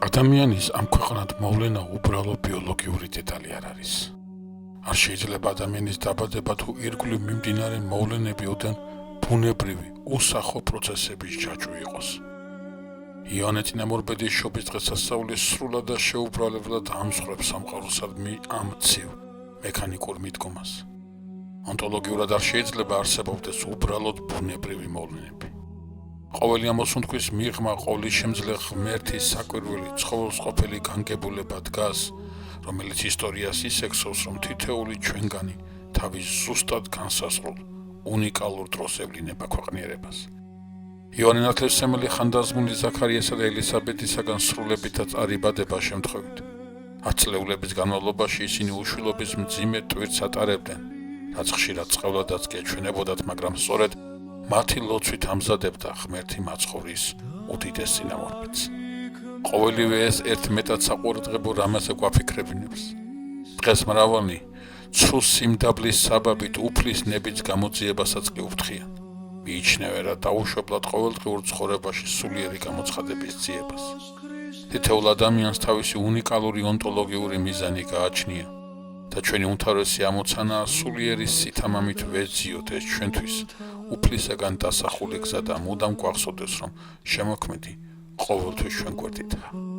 ადამიანის ამ ქვეყნად მოვლენა უბრალო ბიოლოგიური დეტალი არ არის. არ შეიძლება ადამიანის დაბადება თუ ირგვლივ მიმდინარე მოვლენებიდან ბუნებრივი, უსახო პროცესების ჯაჭვი იყოს. იონე წინამორბედის შობის დღესასწაული სრულად და შეუბრალებლად ამსხვრევს სამყაროსადმი ამ ცივ მექანიკურ მიდგომას. ონტოლოგიურად არ შეიძლება არსებობდეს უბრალოდ ბუნებრივი მოვლენები. ყოველი ამოსუნთქვის მიღმა ყოვლის შემძლე ღმერთის საკვირველი ცხოველს ყოფილი განგებულება დგას, რომელიც ისტორიას ისექსოს, რომ თითოეული ჩვენგანი თავის ზუსტად განსაზღვრულ უნიკალურ დროს ევლინება ქვეყნიერებას. იონე ნათლისმცემელი ხანდაზმული ზაქარიასა და ელისაბედისაგან სრულებითაც არ იბადება შემთხვევით. 10 წლეულების განმავლობაში ისინი უშვილობის მძიმე ტვირთს ატარებდნენ, რაც ხშირად წყევლადაც კი ეჩვენებოდათ, მაგრამ სწორედ მათი ლოცვით ამზადებდა ღმერთი მაცხოვრის უდიდეს წინამორბედს. ყოველივე ეს ერთ მეტად საყურადღებო რამაზე გვაფიქრებინებს. დღეს მრავალი ცრუ სიმდაბლის საბაბით უფლის ნებიც გამოძიებასაც კი უფრთხიან. მიიჩნევენ დაუშვებლად ყოველდღიურ ცხოვრებაში სულიერი გამოცხადების ძიებას. თითოეულ ადამიანს თავისი უნიკალური ონტოლოგიური მიზანი გააჩნია და ჩვენი უმთავრესი ამოცანაა სულიერი სითამამით ვეძიოთ ეს ჩვენთვის უფლისაგან დასახული გზა და მუდამ გვახსოვდეს, რომ შემოქმედი ყოველთვის ჩვენ გვერდითაა.